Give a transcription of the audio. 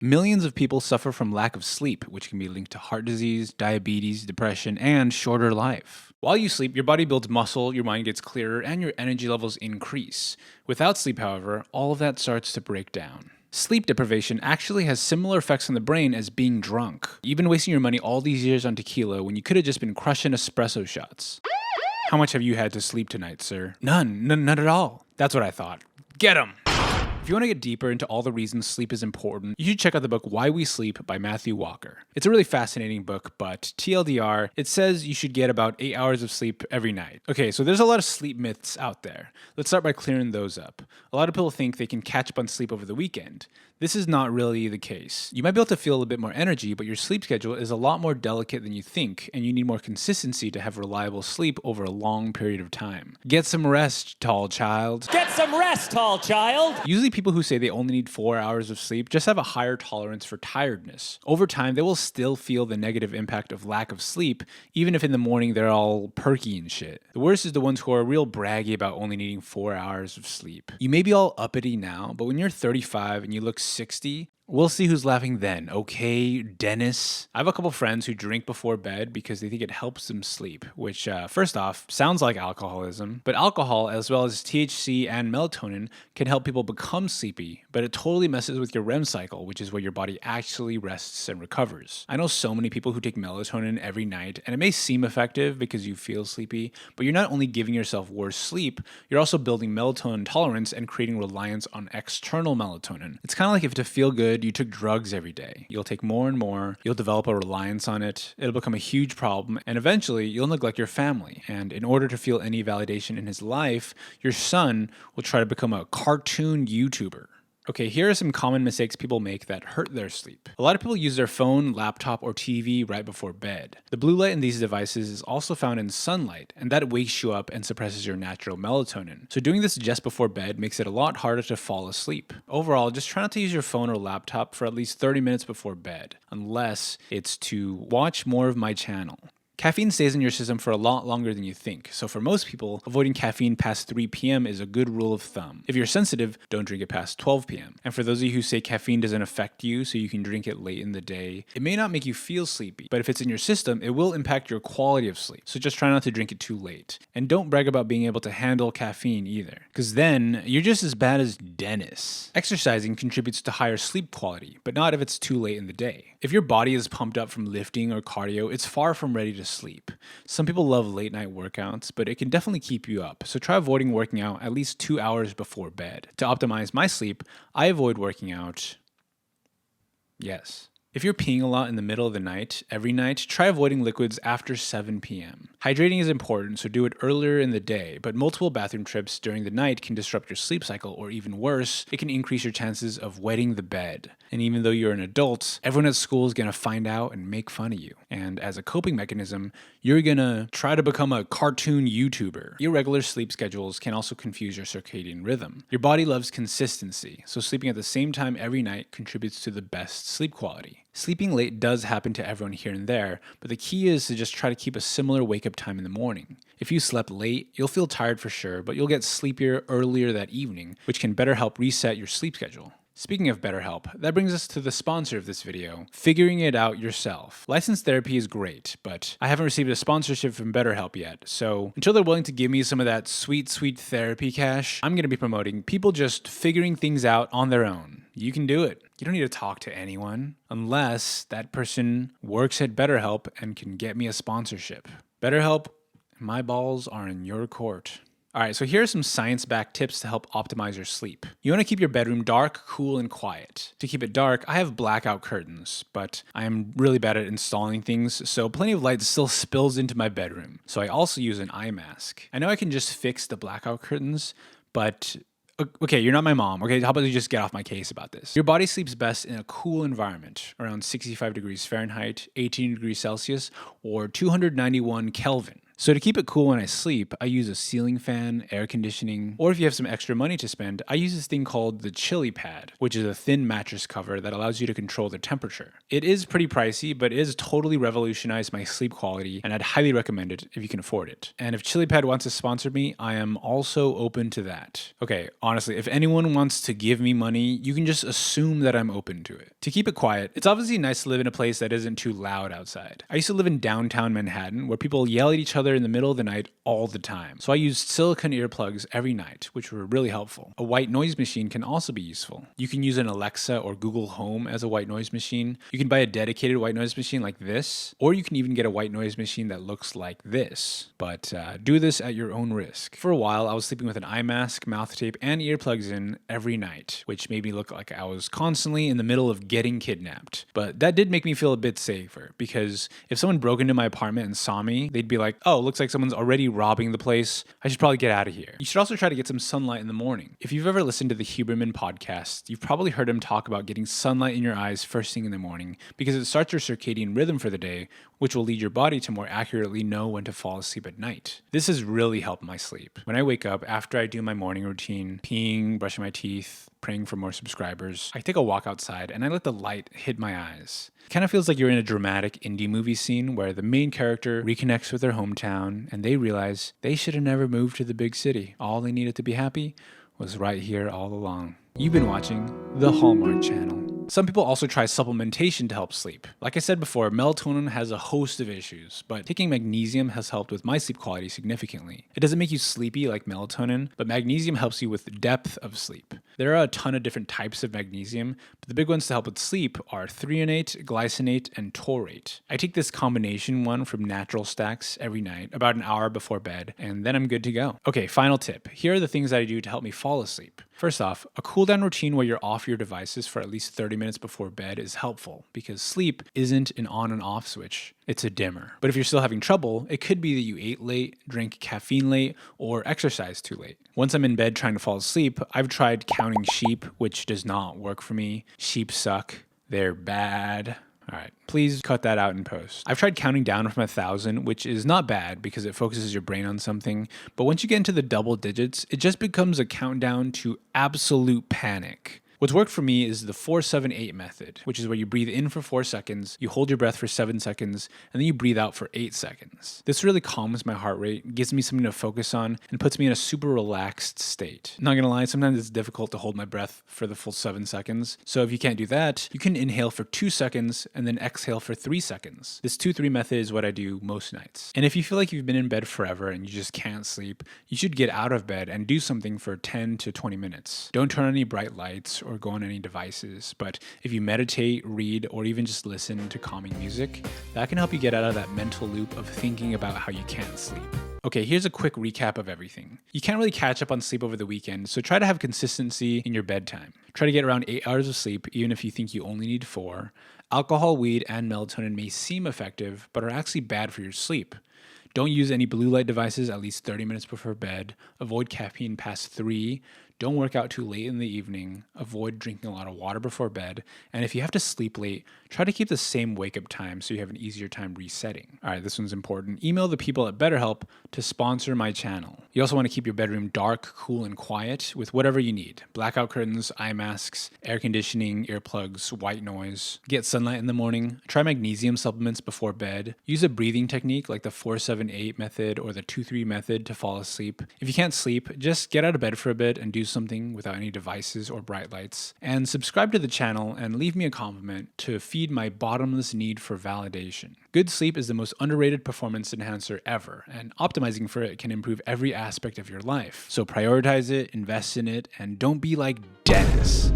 Millions of people suffer from lack of sleep, which can be linked to heart disease, diabetes, depression, and shorter life. While you sleep, your body builds muscle, your mind gets clearer, and your energy levels increase. Without sleep, however, all of that starts to break down. Sleep deprivation actually has similar effects on the brain as being drunk. You've been wasting your money all these years on tequila when you could have just been crushing espresso shots. How much have you had to sleep tonight, sir? None at all. That's what I thought. Get 'em! If you want to get deeper into all the reasons sleep is important, you should check out the book Why We Sleep by Matthew Walker. It's a really fascinating book, but TLDR, it says you should get about 8 hours of sleep every night. Okay, so there's a lot of sleep myths out there. Let's start by clearing those up. A lot of people think they can catch up on sleep over the weekend. This is not really the case. You might be able to feel a bit more energy, but your sleep schedule is a lot more delicate than you think, and you need more consistency to have reliable sleep over a long period of time. Get some rest, tall child. Get some rest, tall child! Usually people who say they only need 4 hours of sleep just have a higher tolerance for tiredness. Over time, they will still feel the negative impact of lack of sleep, even if in the morning they're all perky and shit. The worst is the ones who are real braggy about only needing 4 hours of sleep. You may be all uppity now, but when you're 35 and you look 60, we'll see who's laughing then, okay, Dennis? I have a couple friends who drink before bed because they think it helps them sleep, which, first off, sounds like alcoholism. But alcohol, as well as THC and melatonin, can help people become sleepy, but it totally messes with your REM cycle, which is where your body actually rests and recovers. I know so many people who take melatonin every night, and it may seem effective because you feel sleepy, but you're not only giving yourself worse sleep, you're also building melatonin tolerance and creating reliance on external melatonin. It's kind of like if to feel good, you took drugs every day. You'll take more and more, you'll develop a reliance on it, it'll become a huge problem, and eventually you'll neglect your family. And in order to feel any validation in his life, your son will try to become a cartoon YouTuber. Okay, here are some common mistakes people make that hurt their sleep. A lot of people use their phone, laptop, or TV right before bed. The blue light in these devices is also found in sunlight, and that wakes you up and suppresses your natural melatonin. So doing this just before bed makes it a lot harder to fall asleep. Overall, just try not to use your phone or laptop for at least 30 minutes before bed, unless it's to watch more of my channel. Caffeine stays in your system for a lot longer than you think, so for most people, avoiding caffeine past 3 p.m. is a good rule of thumb. If you're sensitive, don't drink it past 12 p.m. And for those of you who say caffeine doesn't affect you, so you can drink it late in the day, it may not make you feel sleepy, but if it's in your system, it will impact your quality of sleep. So just try not to drink it too late. And don't brag about being able to handle caffeine either, because then you're just as bad as Dennis. Exercising contributes to higher sleep quality, but not if it's too late in the day. If your body is pumped up from lifting or cardio, it's far from ready to sleep. Some people love late night workouts, but it can definitely keep you up, so try avoiding working out at least 2 hours before bed. To optimize my sleep, I avoid working out. Yes. If you're peeing a lot in the middle of the night, every night, try avoiding liquids after 7 p.m. Hydrating is important, so do it earlier in the day, but multiple bathroom trips during the night can disrupt your sleep cycle, or even worse, it can increase your chances of wetting the bed. And even though you're an adult, everyone at school is gonna find out and make fun of you. And as a coping mechanism, you're gonna try to become a cartoon YouTuber. Irregular sleep schedules can also confuse your circadian rhythm. Your body loves consistency, so sleeping at the same time every night contributes to the best sleep quality. Sleeping late does happen to everyone here and there, but the key is to just try to keep a similar wake-up time in the morning. If you slept late, you'll feel tired for sure, but you'll get sleepier earlier that evening, which can better help reset your sleep schedule. Speaking of BetterHelp, that brings us to the sponsor of this video, figuring it out yourself. Licensed therapy is great, but I haven't received a sponsorship from BetterHelp yet, so until they're willing to give me some of that sweet, sweet therapy cash, I'm going to be promoting people just figuring things out on their own. You can do it. You don't need to talk to anyone, unless that person works at BetterHelp and can get me a sponsorship. BetterHelp, my balls are in your court. Alright, so here are some science-backed tips to help optimize your sleep. You want to keep your bedroom dark, cool, and quiet. To keep it dark, I have blackout curtains, but I am really bad at installing things, so plenty of light still spills into my bedroom. So I also use an eye mask. I know I can just fix the blackout curtains, but okay, you're not my mom. Okay, how about you just get off my case about this? Your body sleeps best in a cool environment, around 65 degrees Fahrenheit, 18 degrees Celsius, or 291 Kelvin. So to keep it cool when I sleep, I use a ceiling fan, air conditioning, or if you have some extra money to spend, I use this thing called the Chili Pad, which is a thin mattress cover that allows you to control the temperature. It is pretty pricey, but it has totally revolutionized my sleep quality, and I'd highly recommend it if you can afford it. And if Chili Pad wants to sponsor me, I am also open to that. Okay, honestly, if anyone wants to give me money, you can just assume that I'm open to it. To keep it quiet, it's obviously nice to live in a place that isn't too loud outside. I used to live in downtown Manhattan, where people yell at each other in the middle of the night all the time. So I used silicone earplugs every night, which were really helpful. A white noise machine can also be useful. You can use an Alexa or Google Home as a white noise machine. You can buy a dedicated white noise machine like this, or you can even get a white noise machine that looks like this. But do this at your own risk. For a while, I was sleeping with an eye mask, mouth tape, and earplugs in every night, which made me look like I was constantly in the middle of getting kidnapped. But that did make me feel a bit safer, because if someone broke into my apartment and saw me, they'd be like, oh, looks like someone's already robbing the place. I should probably get out of here. You should also try to get some sunlight in the morning. If you've ever listened to the Huberman podcast, you've probably heard him talk about getting sunlight in your eyes first thing in the morning, because it starts your circadian rhythm for the day, which will lead your body to more accurately know when to fall asleep at night. This has really helped my sleep. When I wake up, after I do my morning routine, peeing, brushing my teeth, praying for more subscribers, I take a walk outside and I let the light hit my eyes. It kind of feels like you're in a dramatic indie movie scene where the main character reconnects with their hometown and they realize they should have never moved to the big city. All they needed to be happy was right here all along. You've been watching the Hallmark Channel. Some people also try supplementation to help sleep. Like I said before, melatonin has a host of issues, but taking magnesium has helped with my sleep quality significantly. It doesn't make you sleepy like melatonin, but magnesium helps you with depth of sleep. There are a ton of different types of magnesium, but the big ones to help with sleep are threonate, glycinate, and taurate. I take this combination one from Natural Stacks every night, about an hour before bed, and then I'm good to go. Okay, final tip. Here are the things that I do to help me fall asleep. First off, a cool down routine where you're off your devices for at least 30 minutes before bed is helpful, because sleep isn't an on and off switch, it's a dimmer. But if you're still having trouble, it could be that you ate late, drank caffeine late, or exercised too late. Once I'm in bed trying to fall asleep, I've tried counting sheep, which does not work for me. Sheep suck. They're bad. All right, please cut that out in post. I've tried counting down from 1,000, which is not bad because it focuses your brain on something. But once you get into the double digits, it just becomes a countdown to absolute panic. What's worked for me is the 4-7-8 method, which is where you breathe in for 4 seconds, you hold your breath for 7 seconds, and then you breathe out for 8 seconds. This really calms my heart rate, gives me something to focus on, and puts me in a super relaxed state. Not gonna lie, sometimes it's difficult to hold my breath for the full 7 seconds. So if you can't do that, you can inhale for 2 seconds and then exhale for 3 seconds. This 2-3 method is what I do most nights. And if you feel like you've been in bed forever and you just can't sleep, you should get out of bed and do something for 10 to 20 minutes. Don't turn on any bright lights or go on any devices, but if you meditate, read, or even just listen to calming music, that can help you get out of that mental loop of thinking about how you can't sleep. Okay, here's a quick recap of everything. You can't really catch up on sleep over the weekend, so try to have consistency in your bedtime. Try to get around 8 hours of sleep, even if you think you only need 4. Alcohol, weed, and melatonin may seem effective, but are actually bad for your sleep. Don't use any blue light devices at least 30 minutes before bed. Avoid caffeine past 3. Don't work out too late in the evening. Avoid drinking a lot of water before bed. And if you have to sleep late, try to keep the same wake up time so you have an easier time resetting. All right, this one's important. Email the people at BetterHelp to sponsor my channel. You also want to keep your bedroom dark, cool, and quiet with whatever you need. Blackout curtains, eye masks, air conditioning, earplugs, white noise. Get sunlight in the morning. Try magnesium supplements before bed. Use a breathing technique like the 4-7-8 method or the 2-3 method to fall asleep. If you can't sleep, just get out of bed for a bit and do something without any devices or bright lights. And subscribe to the channel and leave me a compliment to feed my bottomless need for validation. Good sleep is the most underrated performance enhancer ever, and optimizing for it can improve every aspect of your life. So prioritize it, invest in it, and don't be like Dennis.